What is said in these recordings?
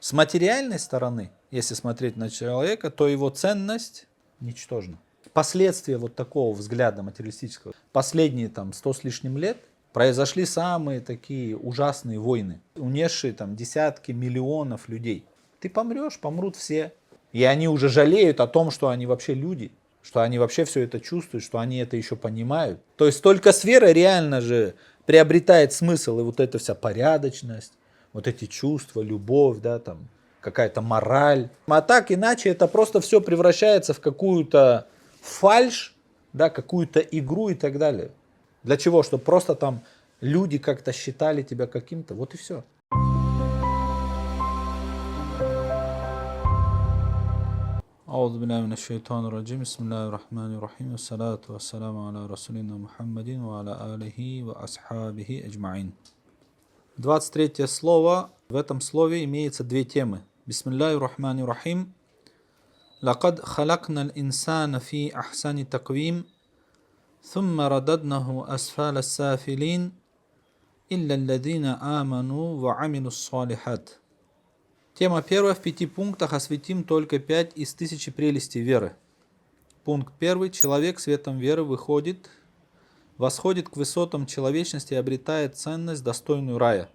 С материальной стороны, если смотреть на человека, то его ценность ничтожна. Последствия вот такого взгляда материалистического, последние там 100 с лишним лет, произошли самые такие ужасные войны, унесшие там десятки миллионов людей. Ты помрешь, помрут все. И они уже жалеют о том, что они вообще люди, что они вообще все это чувствуют, что они это еще понимают. То есть только с верой реально же приобретает смысл и вот эта вся порядочность, вот эти чувства, любовь, да, там, какая-то мораль. А так иначе это просто все превращается в какую-то фальшь, да, какую-то игру и так далее. Для чего? Чтобы просто там люди как-то считали тебя каким-то, вот и все. أعوذ بالله من الشيطان الرجيم بسم الله الرحمن الرحيم والصلاة والسلام على رسولنا محمد وعلى آله وأصحابه أجمعين. 23 слово. В этом слове имеется две темы. Бисмиллахи рахмани рахим. لقد خلقنا الإنسان في أحسن تقويم ثم رددناه أسفل السافلين إلا الذين آمنوا وعملوا الصالحات. Тема первая. В 5 пунктах осветим только 5 из 1000 прелестей веры. Пункт первый. Человек светом веры восходит к высотам человечности и обретает ценность, достойную рая.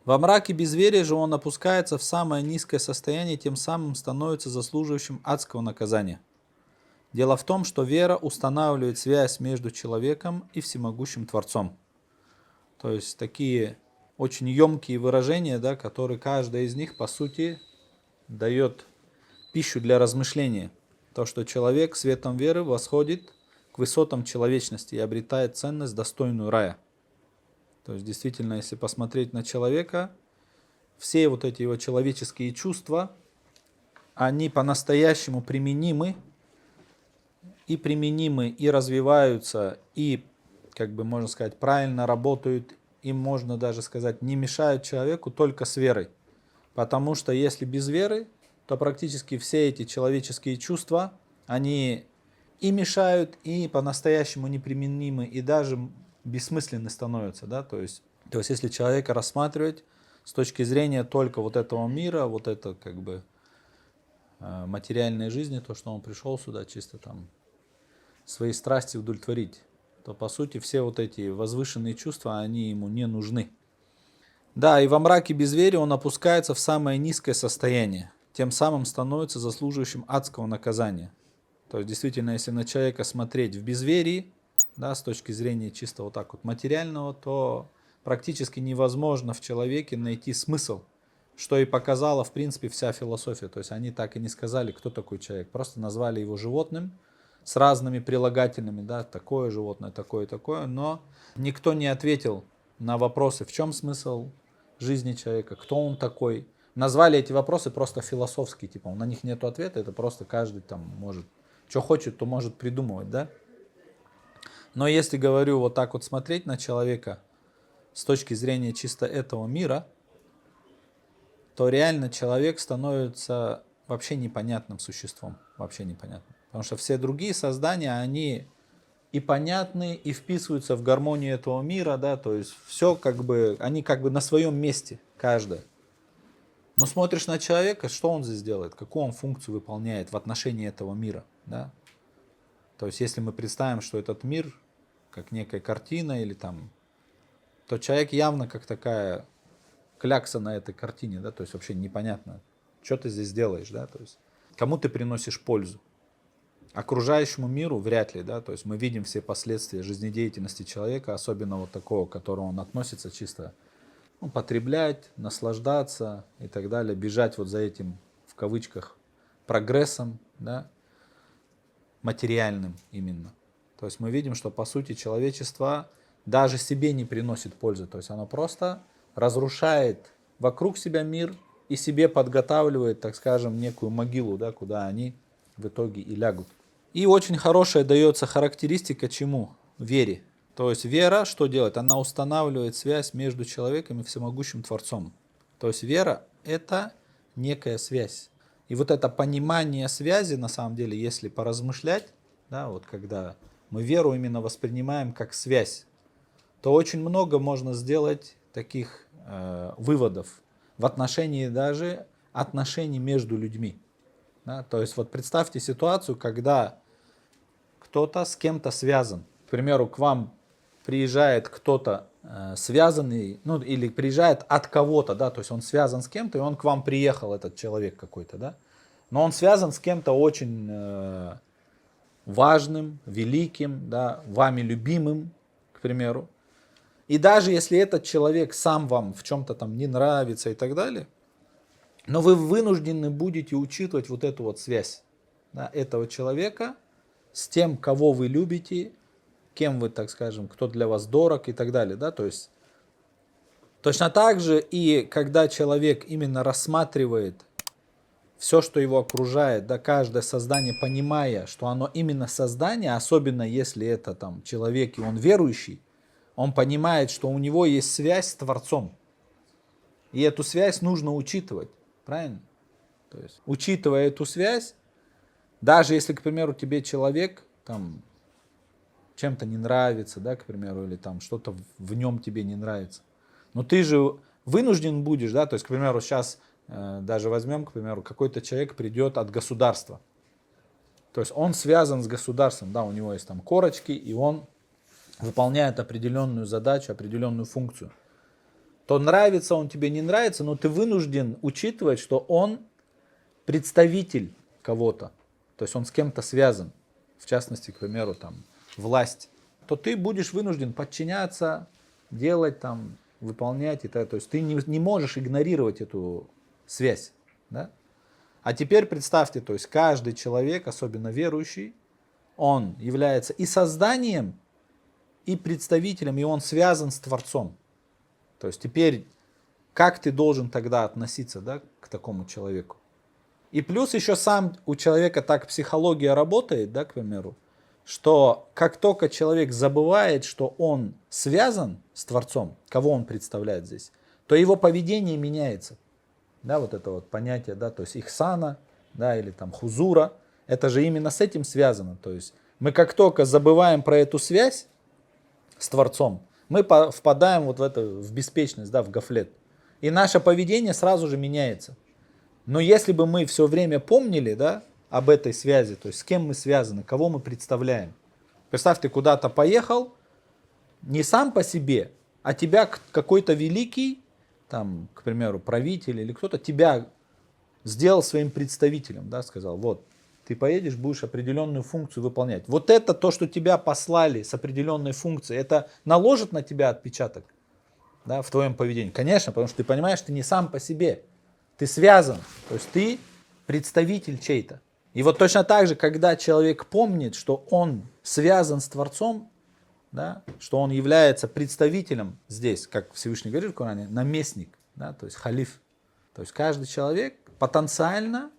Во мраке безверия же он опускается в самое низкое состояние, тем самым становится заслуживающим адского наказания. Дело в том, что вера устанавливает связь между человеком и всемогущим Творцом. То есть такие очень емкие выражения, да, которые каждая из них, по сути, дает пищу для размышления. То, что человек светом веры восходит к высотам человечности и обретает ценность, достойную рая. То есть, действительно, если посмотреть на человека, все вот эти его человеческие чувства, они по-настоящему применимы и развиваются, и, как бы можно сказать, правильно работают, и можно даже сказать, не мешают человеку только с верой. Потому что если без веры, то практически все эти человеческие чувства, они и мешают, и по-настоящему неприменимы, и даже бессмысленны становятся. Да? То есть если человека рассматривать с точки зрения только вот этого мира, вот это как бы материальной жизни, то, что он пришел сюда чисто там свои страсти удовлетворить, то по сути все вот эти возвышенные чувства, они ему не нужны. Да, и во мраке безверия он опускается в самое низкое состояние, тем самым становится заслуживающим адского наказания. То есть действительно, если на человека смотреть в безверии, да, с точки зрения чисто вот так вот материального, то практически невозможно в человеке найти смысл, что и показала в принципе вся философия. То есть они так и не сказали, кто такой человек, просто назвали его животным, с разными прилагательными, да, такое животное, такое, но никто не ответил на вопросы, в чем смысл жизни человека, кто он такой. Назвали эти вопросы просто философские, типа, на них нет ответа, это просто каждый там может, что хочет, то может придумывать, да. Но если, говорю, вот так вот смотреть на человека с точки зрения чисто этого мира, то реально человек становится вообще непонятным существом, вообще непонятным. Потому что все другие создания, они и понятны, и вписываются в гармонию этого мира, да, то есть все как бы, они как бы на своем месте, каждое. Но смотришь на человека, что он здесь делает, какую он функцию выполняет в отношении этого мира, да. То есть если мы представим, что этот мир как некая картина или там, то человек явно как такая клякса на этой картине, да, то есть вообще непонятно, что ты здесь делаешь, да, то есть кому ты приносишь пользу. Окружающему миру вряд ли, да, то есть мы видим все последствия жизнедеятельности человека, особенно вот такого, к которому он относится чисто, ну, потреблять, наслаждаться и так далее, бежать вот за этим, в кавычках, прогрессом, да, материальным именно. То есть мы видим, что по сути человечество даже себе не приносит пользы, то есть оно просто разрушает вокруг себя мир и себе подготавливает, так скажем, некую могилу, да, куда они в итоге и лягут. И очень хорошая дается характеристика чему? Вере. То есть вера что делает? Она устанавливает связь между человеком и всемогущим Творцом. То есть вера – это некая связь. И вот это понимание связи, на самом деле, если поразмышлять, да, вот когда мы веру именно воспринимаем как связь, то очень много можно сделать таких выводов. в отношении даже отношений между людьми. Да? То есть вот представьте ситуацию, когда кто-то с кем-то связан. К примеру, к вам приезжает кто-то связанный, ну или приезжает от кого-то, да, то есть он связан с кем-то, и он к вам приехал, этот человек какой-то, да, но он связан с кем-то очень важным, великим, да, вами любимым, к примеру. И даже если этот человек сам вам в чем-то там не нравится и так далее, но вы вынуждены будете учитывать вот эту вот связь, да, этого человека с тем, кого вы любите, кем вы, так скажем, кто для вас дорог и так далее, да, то есть точно так же и когда человек именно рассматривает все, что его окружает, да, каждое создание, понимая, что оно именно создание, особенно если это там человек и он верующий, он понимает, что у него есть связь с Творцом. И эту связь нужно учитывать, правильно? То есть, учитывая эту связь, даже если, к примеру, тебе человек там чем-то не нравится, да, к примеру, или там что-то в нем тебе не нравится, но ты же вынужден будешь, да, то есть, к примеру, сейчас даже возьмем, к примеру, какой-то человек придет от государства. То есть он связан с государством, да, у него есть там корочки, и он выполняет определенную задачу, определенную функцию. То нравится он тебе, не нравится, но ты вынужден учитывать, что он представитель кого-то. То есть он с кем-то связан, в частности, к примеру, там, власть. То ты будешь вынужден подчиняться, делать там, выполнять это. То есть ты не можешь игнорировать эту связь. Да? А теперь представьте, то есть каждый человек, особенно верующий, он является и созданием, и представителем, и он связан с Творцом. То есть теперь, как ты должен тогда относиться, да, к такому человеку? И плюс еще сам у человека так психология работает, да, к примеру, что как только человек забывает, что он связан с Творцом, кого он представляет здесь, то его поведение меняется. Да, вот это вот понятие, да, то есть ихсана, да, или там хузура, это же именно с этим связано. То есть мы как только забываем про эту связь с Творцом, мы впадаем вот в беспечность, да, в гафлет. И наше поведение сразу же меняется. Но если бы мы все время помнили, да, об этой связи, то есть с кем мы связаны, кого мы представляем. Представь, ты куда-то поехал, не сам по себе, а тебя какой-то великий, там, к примеру, правитель или кто-то тебя сделал своим представителем, да, сказал, вот, ты поедешь, будешь определенную функцию выполнять. Вот это то, что тебя послали с определенной функцией, это наложит на тебя отпечаток, да, в твоем поведении. Конечно, потому что ты понимаешь, ты не сам по себе, ты связан, то есть ты представитель чей-то. И вот точно так же, когда человек помнит, что он связан с Творцом, да, что он является представителем здесь, как Всевышний говорит в Коране, наместник, да, то есть халиф. То есть каждый человек потенциально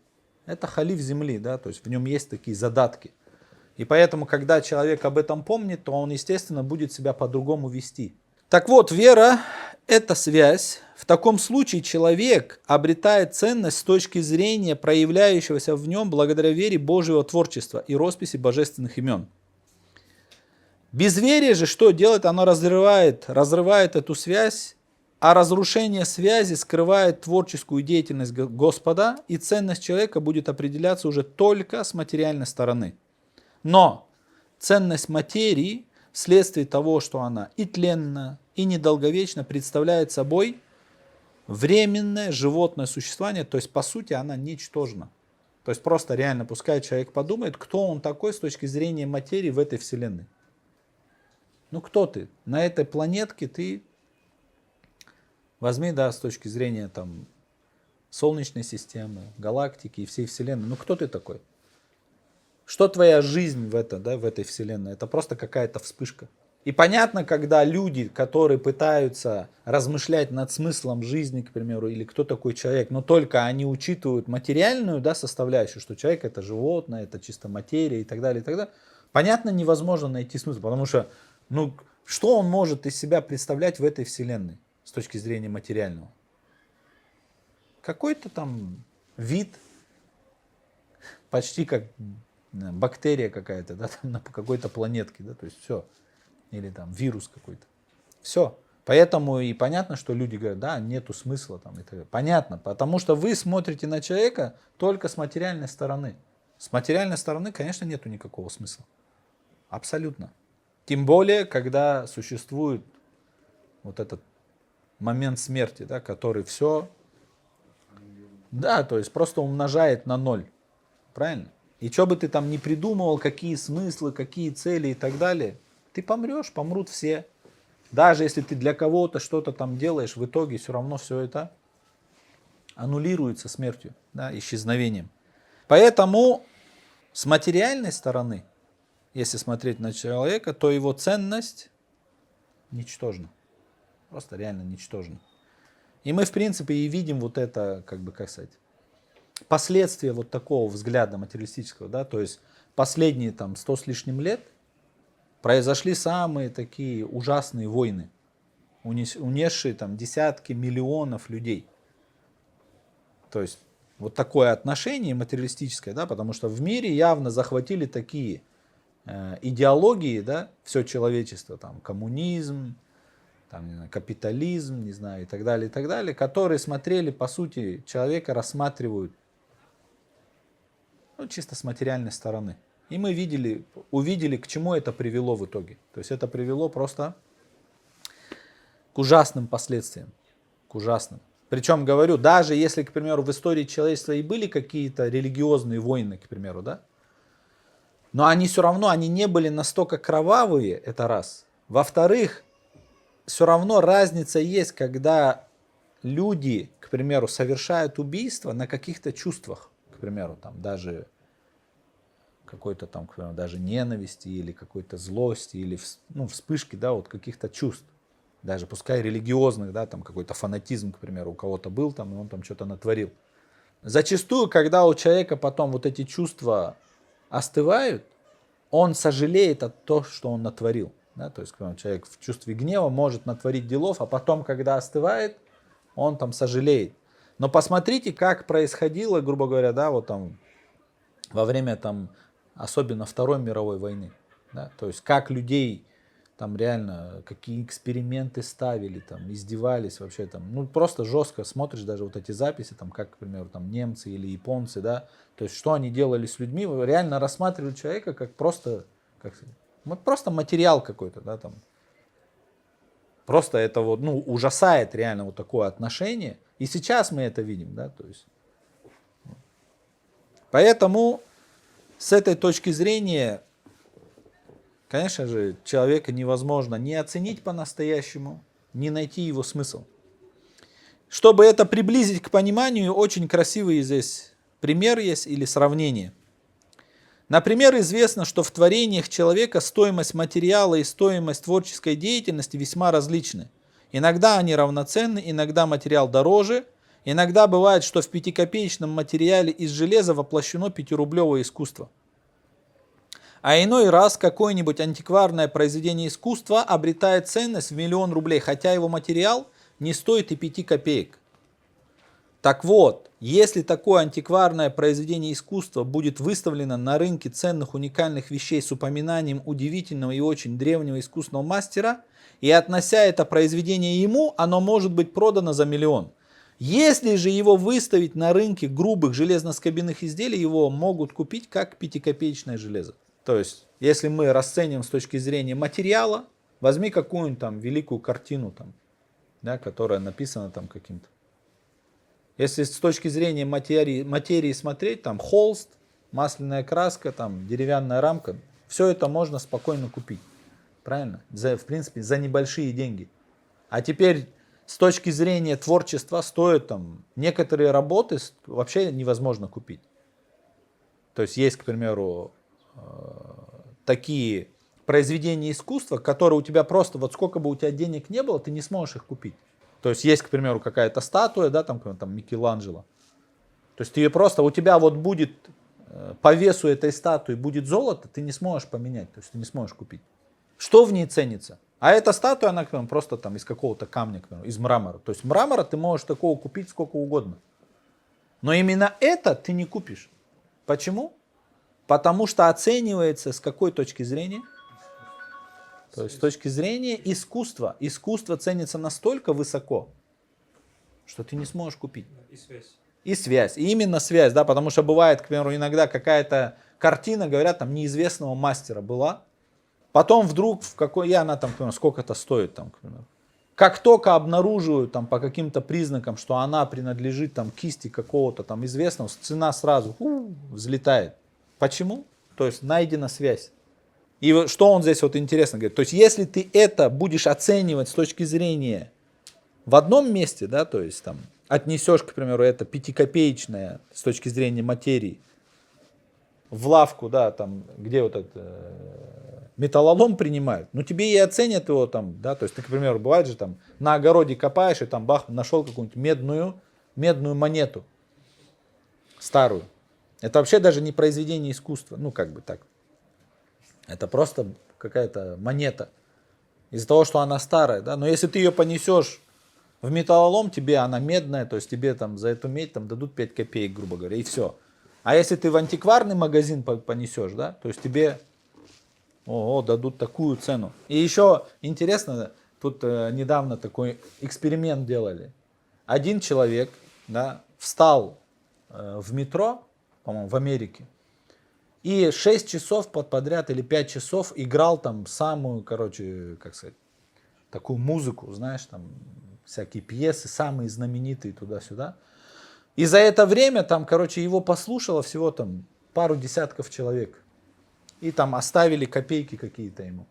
это халиф земли, да, то есть в нем есть такие задатки. И поэтому, когда человек об этом помнит, то он, естественно, будет себя по-другому вести. Так вот, вера – это связь. В таком случае человек обретает ценность с точки зрения проявляющегося в нем благодаря вере Божьего творчества и росписи божественных имен. Безверие же что делает? Оно разрывает эту связь, а разрушение связи скрывает творческую деятельность Господа, и ценность человека будет определяться уже только с материальной стороны. Но ценность материи, вследствие того, что она и тленна, и недолговечна, представляет собой временное животное существование, то есть по сути она ничтожна. То есть просто реально пускай человек подумает, кто он такой с точки зрения материи в этой вселенной. Ну кто ты? На этой планетке ты возьми, да, с точки зрения там Солнечной системы, галактики и всей вселенной. Ну кто ты такой? Что твоя жизнь в этой вселенной? Это просто какая-то вспышка. И понятно, когда люди, которые пытаются размышлять над смыслом жизни, к примеру, или кто такой человек, но только они учитывают материальную, да, составляющую, что человек это животное, это чисто материя и так далее, понятно, невозможно найти смысл, потому что, ну, что он может из себя представлять в этой вселенной с точки зрения материального? Какой-то там вид, почти как бактерия какая-то, да, там на какой-то планетке, да, то есть все. Или там вирус какой-то. Все. Поэтому и понятно, что люди говорят, да, нету смысла там. Это понятно, потому что вы смотрите на человека только с материальной стороны. С материальной стороны, конечно, нету никакого смысла. Абсолютно. Тем более, когда существует вот этот момент смерти, да, который все, да, то есть просто умножает на ноль. Правильно? И что бы ты там ни придумывал, какие смыслы, какие цели и так далее, ты помрешь, помрут все. Даже если ты для кого-то что-то там делаешь, в итоге все равно все это аннулируется смертью, да, исчезновением. Поэтому с материальной стороны, если смотреть на человека, то его ценность ничтожна. Просто реально ничтожна. И мы, в принципе, и видим вот это, как бы, как сказать, последствия вот такого взгляда материалистического, да, то есть последние там 100 с лишним лет произошли самые такие ужасные войны, унесшие там десятки миллионов людей. То есть вот такое отношение материалистическое, да, потому что в мире явно захватили такие идеологии, да, все человечество, там коммунизм, там, не знаю, капитализм, не знаю, и так далее, которые смотрели, по сути, человека рассматривают, ну, чисто с материальной стороны. И мы увидели, к чему это привело в итоге. То есть это привело просто к ужасным последствиям. К ужасным. Причем, говорю, даже если, к примеру, в истории человечества и были какие-то религиозные войны, к примеру, да, но они все равно, они не были настолько кровавые, это раз. Во-вторых, все равно разница есть, когда люди, к примеру, совершают убийство на каких-то чувствах, к примеру, там даже какой-то там, к примеру, даже ненависти или какой-то злости или, ну, вспышки, да, вот каких-то чувств, даже пускай религиозных, да, там какой-то фанатизм, к примеру, у кого-то был там, и он там что-то натворил. Зачастую, когда у человека потом вот эти чувства остывают, он сожалеет о том, что он натворил. Да? То есть, когда человек в чувстве гнева может натворить делов, а потом, когда остывает, он там сожалеет. Но посмотрите, как происходило, грубо говоря, да, вот там во время там, особенно Второй мировой войны. Да? То есть, как людей там реально, какие эксперименты ставили, там, издевались вообще там, ну просто жестко смотришь даже вот эти записи, там, как, к примеру, там немцы или японцы, да, то есть что они делали с людьми, реально рассматривали человека как просто, как сказать, просто материал какой-то, да, там. Просто это вот, ну, ужасает реально вот такое отношение, и сейчас мы это видим, да, то есть. Поэтому с этой точки зрения, конечно же, человека невозможно ни оценить по-настоящему, ни найти его смысл. Чтобы это приблизить к пониманию, очень красивый здесь пример есть или сравнение. Например, известно, что в творениях человека стоимость материала и стоимость творческой деятельности весьма различны. Иногда они равноценны, иногда материал дороже, иногда бывает, что в 5-копеечном материале из железа воплощено 5-рублевое искусство. А иной раз какое-нибудь антикварное произведение искусства обретает ценность в 1 000 000 рублей, хотя его материал не стоит и 5 копеек. Так вот, если такое антикварное произведение искусства будет выставлено на рынке ценных уникальных вещей с упоминанием удивительного и очень древнего искусного мастера, и относя это произведение ему, оно может быть продано за 1 000 000. Если же его выставить на рынке грубых железноскобяных изделий, его могут купить как 5-копеечное железо. То есть, если мы расценим с точки зрения материала, возьми какую-нибудь там великую картину, там, да, которая написана там каким-то. Если с точки зрения материи смотреть, там холст, масляная краска, там деревянная рамка, все это можно спокойно купить. Правильно? В принципе, за небольшие деньги. А теперь с точки зрения творчества стоят там некоторые работы вообще невозможно купить. То есть есть, к примеру, такие произведения искусства, которые у тебя просто, вот сколько бы у тебя денег не было, ты не сможешь их купить. То есть есть, к примеру, какая-то статуя, да, там Микеланджело. То есть ты просто, у тебя вот будет по весу этой статуи будет золото, ты не сможешь поменять, то есть ты не сможешь купить. Что в ней ценится? А эта статуя, она, к примеру, просто там из какого-то камня, к примеру, из мрамора. То есть мрамора ты можешь такого купить сколько угодно. Но именно это ты не купишь. Почему? Потому что оценивается с какой точки зрения? То есть с точки зрения искусства. Искусство ценится настолько высоко, что ты не сможешь купить. И связь. И связь. И именно связь, да, потому что бывает, к примеру, иногда какая-то картина, говорят, там неизвестного мастера была. Потом вдруг, и она там, к примеру, сколько-то стоит, там, к примеру. Как только обнаруживают там по каким-то признакам, что она принадлежит там кисти какого-то там известного, цена сразу взлетает. Почему? То есть найдена связь. И вот что он здесь вот интересно говорит. То есть если ты это будешь оценивать с точки зрения в одном месте, да, то есть там отнесешь, к примеру, это 5-копеечное с точки зрения материи в лавку, да, там, где вот этот металлолом принимают, ну тебе и оценят его там, да, то есть ты, к примеру, бывает же там на огороде копаешь и там бах, нашел какую-нибудь медную монету старую. Это вообще даже не произведение искусства, ну как бы так. Это просто какая-то монета из-за того, что она старая, да, но если ты ее понесешь в металлолом, тебе она медная, то есть тебе там за эту медь там дадут 5 копеек, грубо говоря, и все. А если ты в антикварный магазин понесешь, да, то есть тебе дадут такую цену. И еще интересно, тут недавно такой эксперимент делали. Один человек, да, встал в метро, по-моему, в Америке, и 6 часов подряд или 5 часов играл там самую, короче, как сказать, такую музыку, знаешь, там всякие пьесы, самые знаменитые туда-сюда. И за это время там, короче, его послушало всего там пару десятков человек. И там оставили копейки какие-то ему.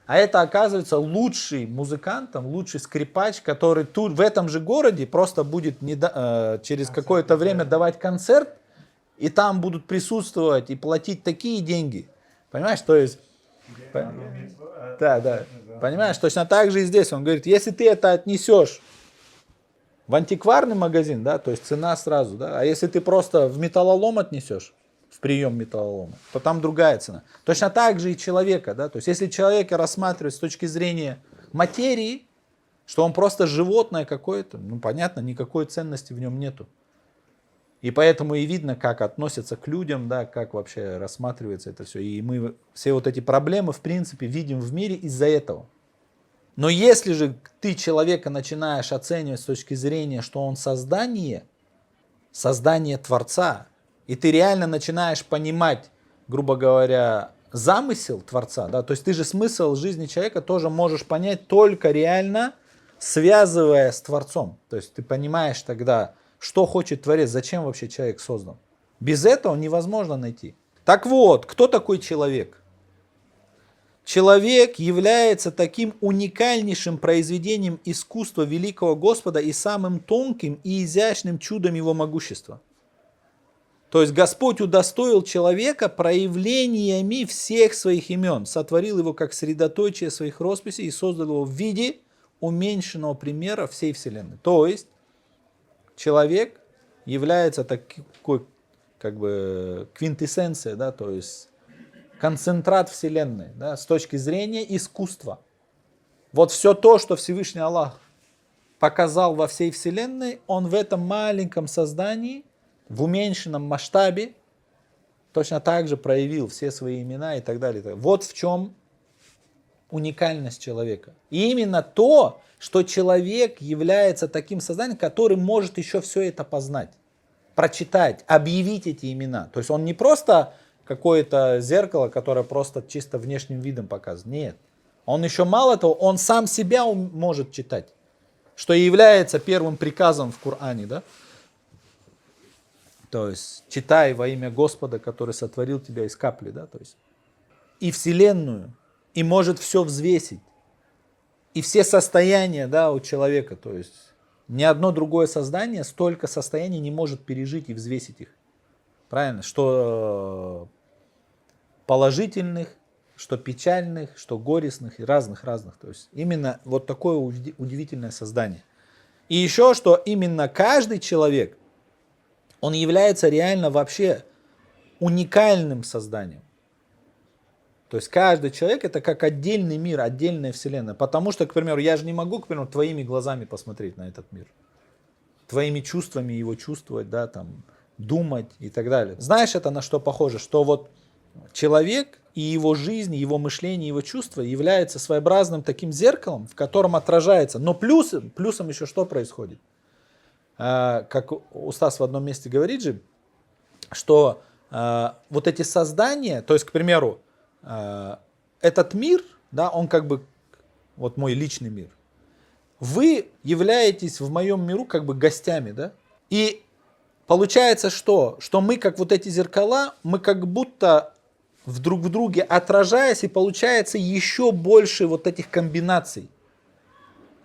А это, оказывается, лучший музыкант, там, лучший скрипач, который тут, в этом же городе, просто будет через какое-то время давать концерт, и там будут присутствовать и платить такие деньги. Понимаешь, то есть... Да. Понимаешь, точно так же и здесь. Он говорит, если ты это отнесешь в антикварный магазин, да, то есть цена сразу, да, а если ты просто в металлолом отнесешь, в прием металлолома, то там другая цена. Точно так же и человека, да, то есть если человека рассматривать с точки зрения материи, что он просто животное какое-то, ну понятно, никакой ценности в нем нету. И поэтому и видно, как относятся к людям, да, как вообще рассматривается это все. И мы все вот эти проблемы, в принципе, видим в мире из-за этого. Но если же ты человека начинаешь оценивать с точки зрения, что он создание Творца, и ты реально начинаешь понимать, грубо говоря, замысел Творца, да, то есть ты же смысл жизни человека тоже можешь понять только реально связывая с Творцом. То есть ты понимаешь тогда, что хочет Творец, зачем вообще человек создан. Без этого невозможно найти. Так вот, кто такой человек? Человек является таким уникальнейшим произведением искусства великого Господа и самым тонким и изящным чудом его могущества. То есть Господь удостоил человека проявлениями всех своих имен, сотворил его как средоточие своих росписей и создал его в виде уменьшенного примера всей Вселенной. То есть человек является такой, как бы, квинтэссенцией, да, то есть концентрат Вселенной, да, с точки зрения искусства. Вот все то, что Всевышний Аллах показал во всей Вселенной, он в этом маленьком создании, в уменьшенном масштабе, точно так же проявил все свои имена и так далее. Вот в чем уникальность человека. И именно то, что человек является таким созданием, который может еще все это познать, прочитать, объявить эти имена. То есть он не просто какое-то зеркало, которое просто чисто внешним видом показывает. Нет. Он еще мало того, он сам себя может читать, что является первым приказом в Коране, да? То есть читай во имя Господа, который сотворил тебя из капли, да, то есть и Вселенную, и может все взвесить, и все состояния, да, у человека, то есть ни одно другое создание столько состояний не может пережить и взвесить их. Правильно? Что положительных, что печальных, что горестных и разных. То есть именно вот такое удивительное создание. И еще, что именно каждый человек, он является реально вообще уникальным созданием. То есть каждый человек это как отдельный мир, отдельная вселенная. Потому что, к примеру, я же не могу, к примеру, твоими глазами посмотреть на этот мир. Твоими чувствами его чувствовать, да, там, думать и так далее. Знаешь, это на что похоже? Что вот Человек и его жизнь, его мышление, его чувства являются своеобразным таким зеркалом, в котором отражается. Но плюсом еще что происходит? Как Устаз в одном месте говорит же, что вот эти создания, то есть, к примеру, этот мир, да, он как бы, вот мой личный мир, вы являетесь в моем миру как бы гостями, да, и получается что мы как вот эти зеркала, мы как будто друг в друге отражаясь, и получается еще больше вот этих комбинаций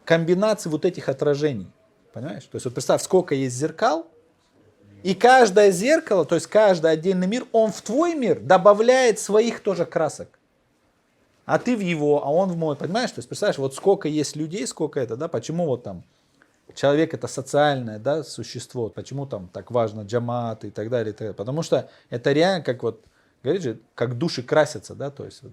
вот этих отражений, понимаешь? То есть вот представь, сколько есть зеркал, и каждое зеркало, то есть каждый отдельный мир, он в твой мир добавляет своих тоже красок. А ты в его, а он в мой, понимаешь? То есть представляешь, вот сколько есть людей, сколько это, да, почему вот там человек это социальное, да, существо, почему там так важно джамат и так далее, и так далее. Потому что это реально как вот, говорит же, как души красятся, да, то есть вот,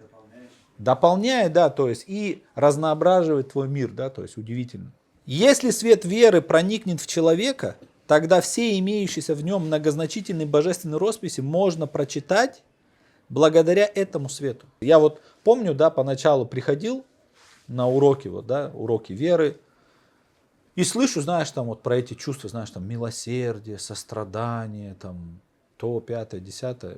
дополняет, да, то есть и разноображивает твой мир, да, то есть удивительно. Если свет веры проникнет в человека, тогда все имеющиеся в нем многозначительные божественные росписи можно прочитать благодаря этому свету. Я вот помню, да, поначалу приходил на уроки, вот, да, уроки веры, и слышу, знаешь, там вот про эти чувства, знаешь, там милосердие, сострадание, там то, пятое, десятое.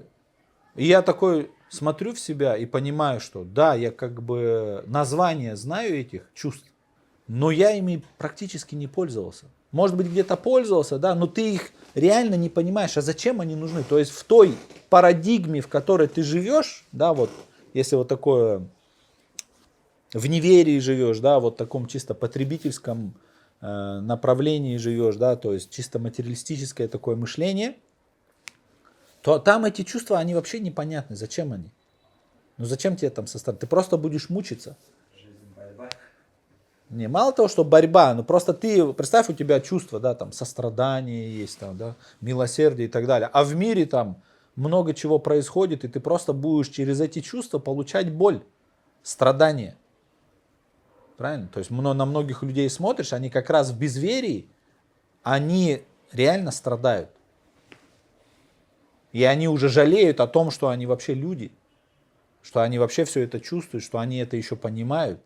И я такой смотрю в себя и понимаю, что да, я как бы название знаю этих чувств, но я ими практически не пользовался. Может быть, где-то пользовался, да, но ты их реально не понимаешь, а зачем они нужны. То есть в той парадигме, в которой ты живешь, да, вот, если вот такое в неверии живешь, да, вот в таком чисто потребительском направлении живешь, да, то есть чисто материалистическое такое мышление, то там эти чувства, они вообще непонятны. Зачем они? Ну зачем тебе там сострадать? Ты просто будешь мучиться. Не, мало того, что борьба, но просто ты, представь, у тебя чувства, да, там, сострадание есть, там, да, милосердие и так далее. А в мире там много чего происходит, и ты просто будешь через эти чувства получать боль, страдания. Правильно? То есть на многих людей смотришь, они как раз в безверии, они реально страдают. И они уже жалеют о том, что они вообще люди, что они вообще все это чувствуют, что они это еще понимают.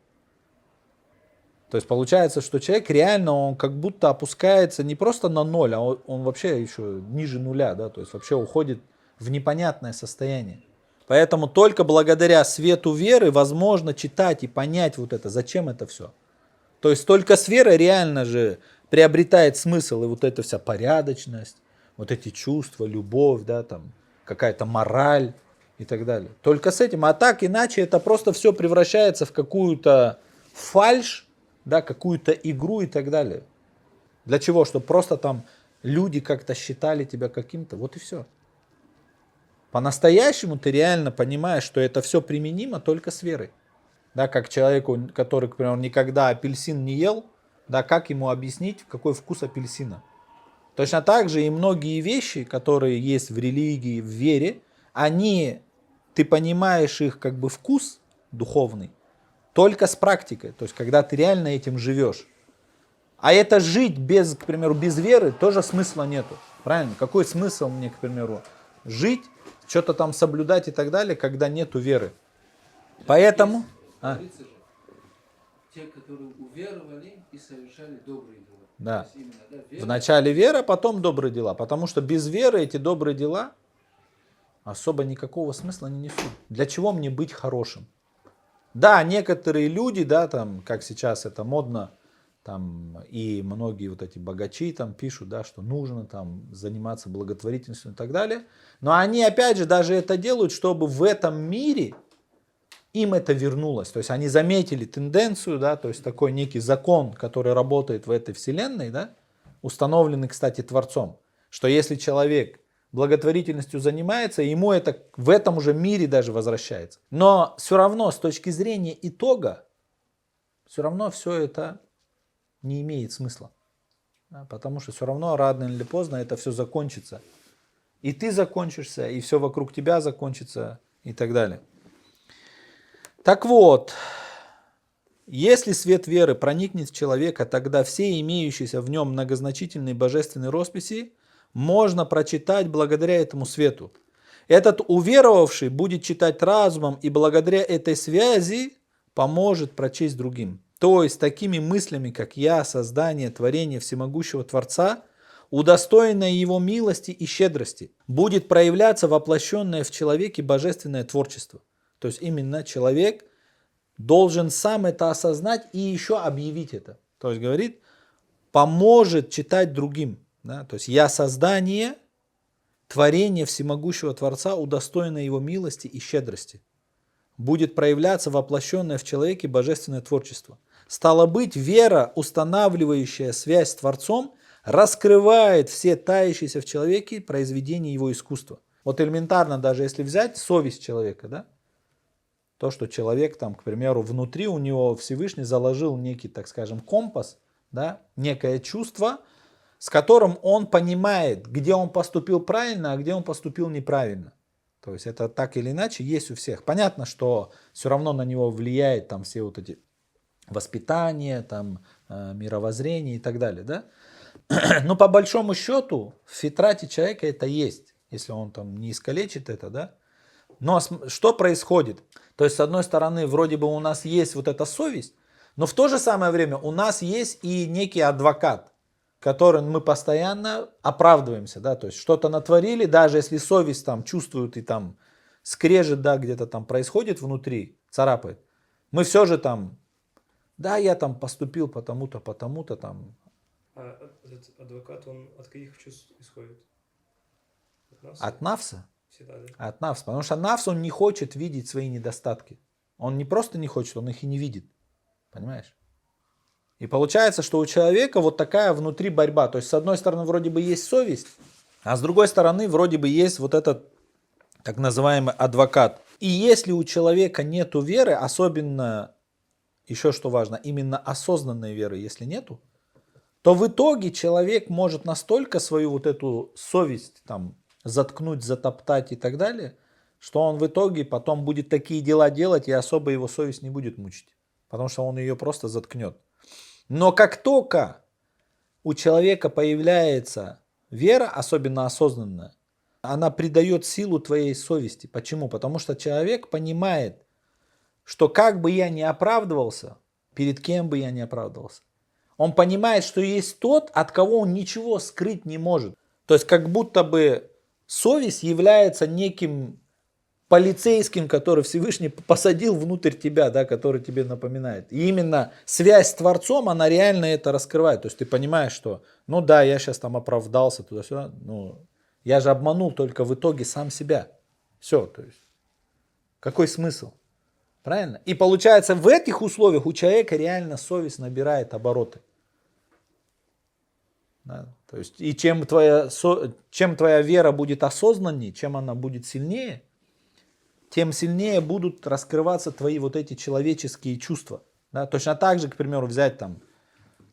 То есть получается, что человек реально, он как будто опускается не просто на ноль, а он вообще еще ниже нуля, да, то есть вообще уходит в непонятное состояние. Поэтому только благодаря свету веры возможно читать и понять вот это, зачем это все. То есть только с верой реально же приобретает смысл и вот эта вся порядочность, вот эти чувства, любовь, да, там, какая-то мораль и так далее. Только с этим, а так иначе это просто все превращается в какую-то фальшь, да, какую-то игру и так далее. Для чего? Чтобы просто там люди как-то считали тебя каким-то, вот и все. По-настоящему ты реально понимаешь, что это все применимо только с верой. Да, как человеку, который, к примеру, никогда апельсин не ел, да, как ему объяснить, какой вкус апельсина? Точно так же и многие вещи, которые есть в религии, в вере, ты понимаешь их как бы вкус духовный только с практикой, то есть когда ты реально этим живешь. А это жить без, к примеру, без веры тоже смысла нету. Правильно? Какой смысл мне, к примеру, жить, что-то там соблюдать и так далее, когда нету веры? Поэтому... Те, которые уверовали и совершали добрые дела. Да. То есть именно, да, вера. Вначале вера, потом добрые дела. Потому что без веры эти добрые дела особо никакого смысла не несут. Для чего мне быть хорошим? Да, некоторые люди, да, там, как сейчас это модно, там, и многие вот эти богачи там пишут, да, что нужно там заниматься благотворительностью и так далее. Но они, опять же, даже это делают, чтобы в этом мире им это вернулось. То есть они заметили тенденцию, да, то есть такой некий закон, который работает в этой вселенной, да, установленный, кстати, Творцом, что если человек благотворительностью занимается, ему это в этом уже мире даже возвращается. Но все равно с точки зрения итога, все равно все это не имеет смысла. Да, потому что все равно рано или поздно это все закончится. И ты закончишься, и все вокруг тебя закончится, и так далее. Так вот, если свет веры проникнет в человека, тогда все имеющиеся в нем многозначительные божественные росписи можно прочитать благодаря этому свету. Этот уверовавший будет читать разумом и благодаря этой связи поможет прочесть другим. То есть такими мыслями, как я, создание, творение всемогущего Творца, удостоенное его милости и щедрости, будет проявляться воплощенное в человеке божественное творчество. То есть именно человек должен сам это осознать и еще объявить это. То есть говорит, поможет читать другим. Да? То есть я создание, творение всемогущего Творца, удостоенное его милости и щедрости. Будет проявляться воплощенное в человеке божественное творчество. Стало быть, вера, устанавливающая связь с Творцом, раскрывает все таящиеся в человеке произведения его искусства. Вот элементарно, даже если взять совесть человека, да? То, что человек, там, к примеру, внутри у него Всевышний заложил некий, так скажем, компас, да? Некое чувство, с которым он понимает, где он поступил правильно, а где он поступил неправильно. То есть это так или иначе есть у всех. Понятно, что все равно на него влияет там все вот эти воспитание, там, мировоззрение и так далее, да? Но по большому счету в фитрате человека это есть, если он там не искалечит это, да? Но что происходит? То есть с одной стороны вроде бы у нас есть вот эта совесть, но в то же самое время у нас есть и некий адвокат, которым мы постоянно оправдываемся, да, то есть что-то натворили, даже если совесть там чувствует и там скрежет, да, где-то там происходит внутри, царапает, мы все же там, да, я там поступил потому-то, потому-то там. А этот адвокат, он от каких чувств исходит? От нафса? От нафса? Всегда, да? От нафса, потому что нафс, он не хочет видеть свои недостатки. Он не просто не хочет, он их и не видит, понимаешь? И получается, что у человека вот такая внутри борьба. То есть, с одной стороны, вроде бы есть совесть, а с другой стороны, вроде бы есть вот этот так называемый адвокат. И если у человека нету веры, особенно, еще что важно, именно осознанной веры, если нету, то в итоге человек может настолько свою вот эту совесть там заткнуть, затоптать и так далее, что он в итоге потом будет такие дела делать, и особо его совесть не будет мучить. Потому что он ее просто заткнет. Но как только у человека появляется вера, особенно осознанная, она придает силу твоей совести. Почему? Потому что человек понимает, что как бы я ни оправдывался, перед кем бы я ни оправдывался, он понимает, что есть тот, от кого он ничего скрыть не может. То есть как будто бы совесть является неким полицейским, который Всевышний посадил внутрь тебя, да, который тебе напоминает. И именно связь с Творцом, она реально это раскрывает. То есть ты понимаешь, что, ну да, я сейчас там оправдался туда-сюда, ну, я же обманул только в итоге сам себя. Все, то есть, какой смысл? Правильно? И получается, в этих условиях у человека реально совесть набирает обороты. Да? То есть, и чем твоя вера будет осознаннее, чем она будет сильнее, тем сильнее будут раскрываться твои вот эти человеческие чувства. Да? Точно так же, к примеру, взять там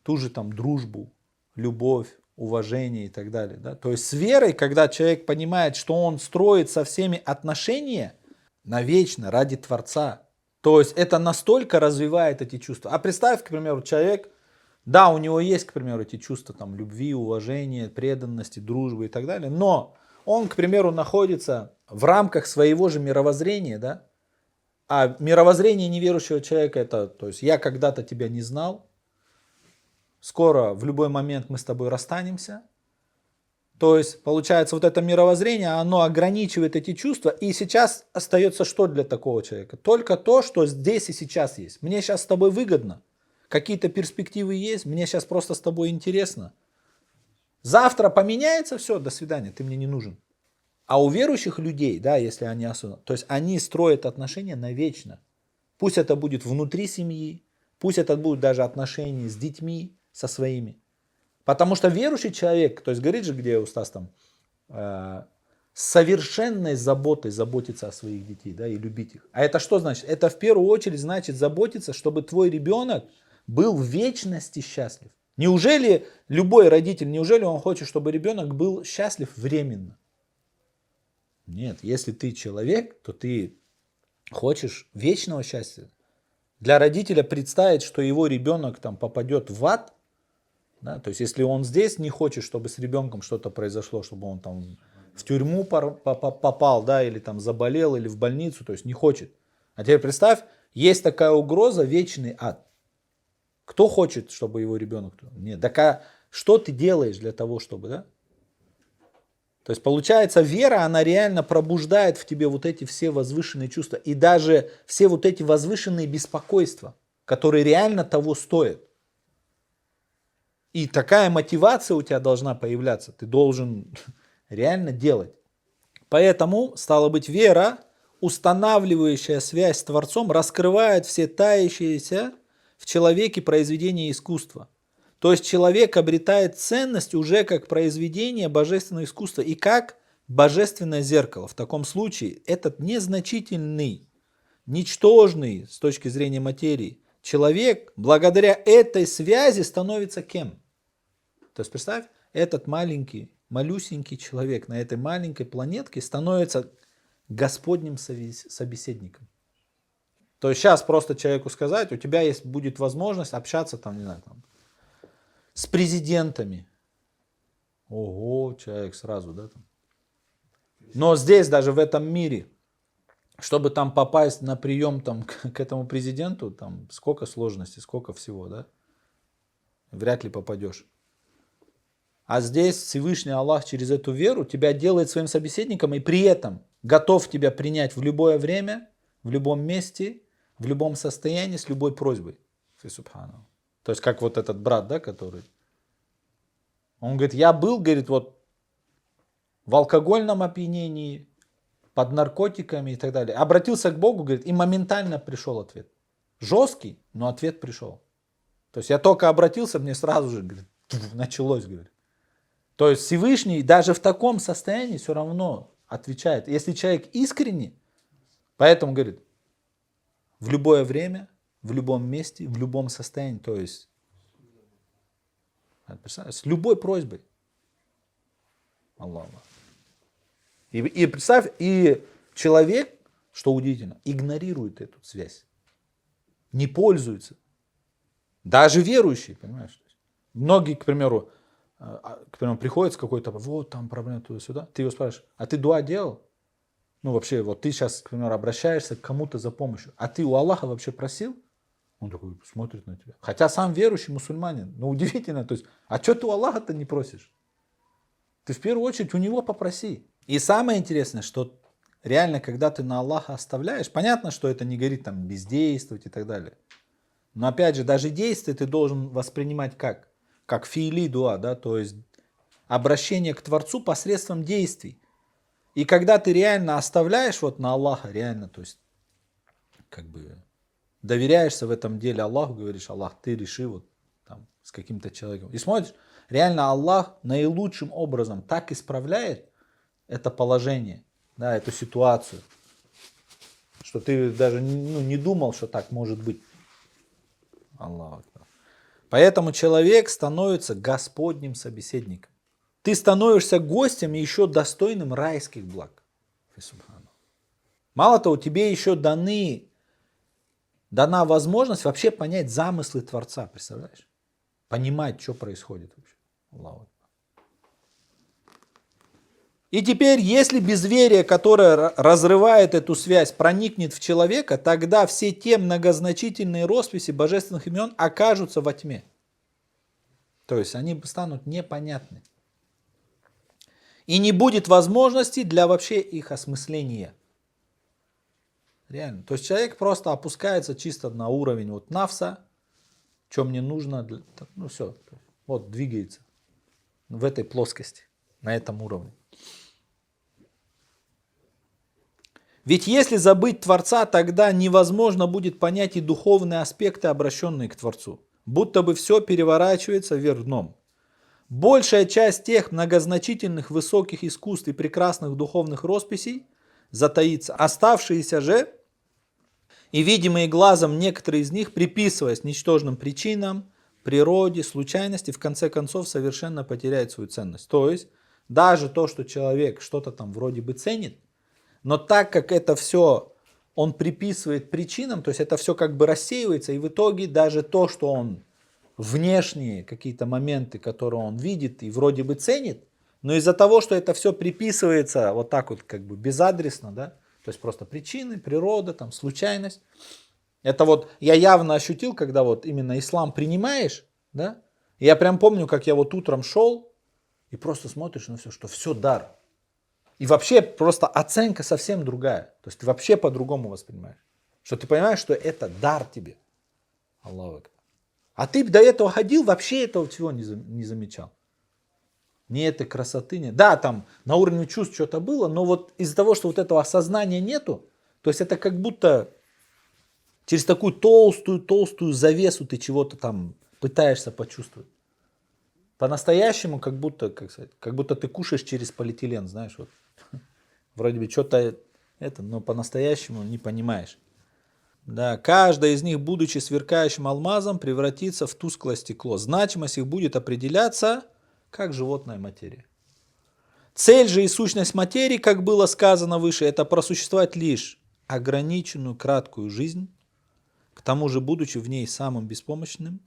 ту же там дружбу, любовь, уважение и так далее. Да? То есть с верой, когда человек понимает, что он строит со всеми отношения навечно ради Творца, то есть это настолько развивает эти чувства. А представь, к примеру, человек, да, у него есть, к примеру, эти чувства там любви, уважения, преданности, дружбы и так далее, но он, к примеру, находится в рамках своего же мировоззрения, да? А мировоззрение неверующего человека это, то есть я когда-то тебя не знал, скоро в любой момент мы с тобой расстанемся. То есть получается вот это мировоззрение, оно ограничивает эти чувства, и сейчас остается что для такого человека? Только то, что здесь и сейчас есть. Мне сейчас с тобой выгодно, какие-то перспективы есть, мне сейчас просто с тобой интересно. Завтра поменяется, все, до свидания, ты мне не нужен. А у верующих людей, да, если они осознанно, то есть они строят отношения навечно. Пусть это будет внутри семьи, пусть это будут даже отношения с детьми, со своими. Потому что верующий человек, то есть говорит же, где Устаз там, с совершенной заботой заботиться о своих детей, да, и любить их. А это что значит? Это в первую очередь значит заботиться, чтобы твой ребенок был в вечности счастлив. Неужели любой родитель, неужели он хочет, чтобы ребенок был счастлив временно? Нет, если ты человек, то ты хочешь вечного счастья. Для родителя представить, что его ребенок там попадет в ад, да, то есть если он здесь не хочет, чтобы с ребенком что-то произошло, чтобы он там в тюрьму попал, да, или там заболел, или в больницу, то есть не хочет. А теперь представь, есть такая угроза, вечный ад. Кто хочет, чтобы его ребенок? Нет. Так что ты делаешь для того, чтобы, да? То есть получается, вера, она реально пробуждает в тебе вот эти все возвышенные чувства. И даже все вот эти возвышенные беспокойства, которые реально того стоят. И такая мотивация у тебя должна появляться. Ты должен реально делать. Поэтому, стало быть, вера, устанавливающая связь с Творцом, раскрывает все таящиеся в человеке произведения искусства. То есть человек обретает ценность уже как произведение божественного искусства и как божественное зеркало. В таком случае этот незначительный, ничтожный с точки зрения материи человек благодаря этой связи становится кем? То есть представь, этот маленький, малюсенький человек на этой маленькой планетке становится Господним собеседником. То есть сейчас просто человеку сказать, у тебя будет возможность общаться там, не знаю, там, с президентами. Ого, человек сразу, да? Там. Но здесь, даже в этом мире, чтобы там попасть на прием там, к этому президенту, там сколько сложностей, сколько всего, да? Вряд ли попадешь. А здесь Всевышний Аллах через эту веру тебя делает своим собеседником и при этом готов тебя принять в любое время, в любом месте, в любом состоянии, с любой просьбой. То есть как вот этот брат, да, который... Он говорит, я был, говорит, вот в алкогольном опьянении, под наркотиками и так далее. Обратился к Богу, говорит, и моментально пришел ответ. Жесткий, но ответ пришел. То есть я только обратился, мне сразу же, говорит, началось, говорит. То есть Всевышний даже в таком состоянии все равно отвечает. Если человек искренний, поэтому, говорит, в любое время, в любом месте, в любом состоянии, то есть с любой просьбой. Аллах. И представь, и человек, что удивительно, игнорирует эту связь. Не пользуется. Даже верующий, понимаешь? Многие, к примеру, приходят с какой-то, вот там проблема туда-сюда. Ты его спрашиваешь, а ты дуа делал? Ну вообще, вот ты сейчас, к примеру, обращаешься к кому-то за помощью. А ты у Аллаха вообще просил? Он такой смотрит на тебя. Хотя сам верующий мусульманин. Но удивительно, то есть, а что ты у Аллаха-то не просишь? Ты в первую очередь у него попроси. И самое интересное, что реально, когда ты на Аллаха оставляешь, понятно, что это не говорит там бездействовать и так далее. Но опять же, даже действие ты должен воспринимать как? Как фиили дуа, да, то есть обращение к Творцу посредством действий. И когда ты реально оставляешь вот на Аллаха, реально, то есть как бы доверяешься в этом деле Аллаху, говоришь, Аллах, ты реши вот там с каким-то человеком. И смотришь, реально Аллах наилучшим образом так исправляет это положение, да, эту ситуацию, что ты даже не думал, что так может быть. Аллах. Поэтому человек становится Господним собеседником. Ты становишься гостем и еще достойным райских благ. Мало того, тебе еще дана возможность вообще понять замыслы Творца, представляешь? Понимать, что происходит вообще. Аллаху. И теперь, если безверие, которое разрывает эту связь, проникнет в человека, тогда все те многозначительные росписи божественных имен окажутся во тьме. То есть они станут непонятны. И не будет возможности для вообще их осмысления. Реально. То есть человек просто опускается чисто на уровень вот нафса, что мне нужно, ну все, вот двигается в этой плоскости, на этом уровне. Ведь если забыть Творца, тогда невозможно будет понять и духовные аспекты, обращенные к Творцу. Будто бы все переворачивается вверх дном. Большая часть тех многозначительных высоких искусств и прекрасных духовных росписей затаится. Оставшиеся же и видимые глазом некоторые из них, приписываясь ничтожным причинам, природе, случайности, в конце концов совершенно потеряет свою ценность. То есть даже то, что человек что-то там вроде бы ценит, но так как это все он приписывает причинам, то есть это все как бы рассеивается, и в итоге даже то, что он внешние какие-то моменты, которые он видит и вроде бы ценит, Но из-за того, что это все приписывается вот так вот как бы безадресно, да, то есть просто причины, природа, там, случайность. Это вот я явно ощутил, когда вот именно ислам принимаешь, да, я прям помню, как я вот утром шел и просто смотришь на все, что все дар. И вообще просто оценка совсем другая. То есть ты вообще по-другому воспринимаешь. Что ты понимаешь, что это дар тебе. Аллаху акбар. А ты до этого ходил, вообще этого всего не замечал. Ни этой красоты нет. Да, там на уровне чувств что-то было, но вот из-за того, что вот этого осознания нету, то есть это как будто через такую толстую завесу ты чего-то там пытаешься почувствовать. По-настоящему, как будто, как сказать, как будто ты кушаешь через полиэтилен, знаешь, вот. Вроде бы что-то это, но по-настоящему не понимаешь. Да, каждая из них, будучи сверкающим алмазом, превратится в тусклое стекло. Значимость их будет определяться как животная материя. Цель же и сущность материи, как было сказано выше, это просуществовать лишь ограниченную краткую жизнь, к тому же будучи в ней самым беспомощным,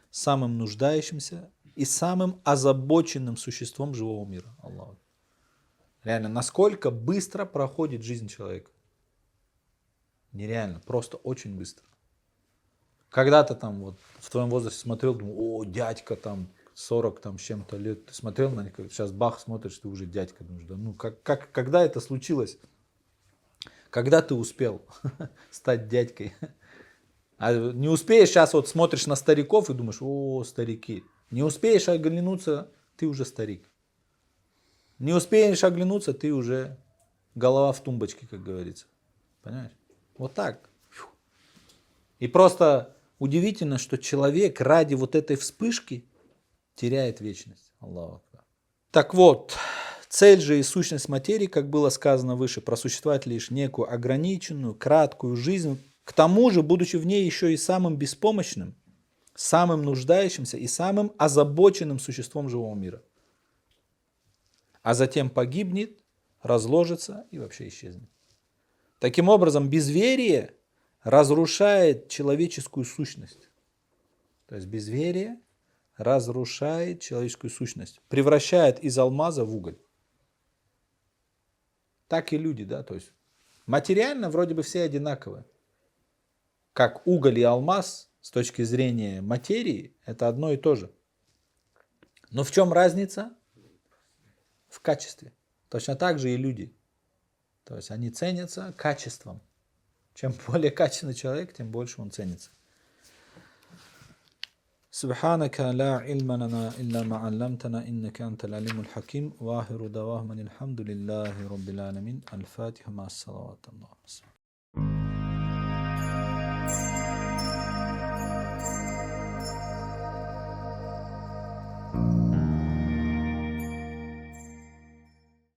самым нуждающимся и самым озабоченным существом живого мира. Аллаху. Реально, насколько быстро проходит жизнь человека. Нереально, просто очень быстро. Когда-то там вот в твоем возрасте смотрел, думал, о, дядька там 40 там с чем-то лет. Ты смотрел на них, сейчас бах, смотришь, ты уже дядька. Думаешь, да, ну когда это случилось? Когда ты успел стать дядькой? А не успеешь, сейчас вот смотришь на стариков и думаешь, о, старики. Не успеешь оглянуться, ты уже старик. Не успеешь оглянуться, ты уже голова в тумбочке, как говорится. Понимаешь? Вот так. И просто удивительно, что человек ради вот этой вспышки теряет вечность. Аллаху акбар. Так вот, цель же и сущность материи, как было сказано выше, просуществовать лишь некую ограниченную, краткую жизнь, к тому же, будучи в ней еще и самым беспомощным, самым нуждающимся и самым озабоченным существом живого мира. А затем погибнет, разложится и вообще исчезнет. Таким образом, безверие разрушает человеческую сущность. То есть безверие разрушает человеческую сущность, превращает из алмаза в уголь. Так и люди, да, то есть материально вроде бы все одинаковые. Как уголь и алмаз с точки зрения материи, это одно и то же. Но в чем разница? В качестве. Точно так же и люди. То есть они ценятся качеством. Чем более качественный человек, тем больше он ценится. سبحانك لا علم لنا إلا ما علمتنا إنك أنت العليم الحكيم وآخر دعواهم الحمد لله رب العالمين الفاتحة مع الصلوات الله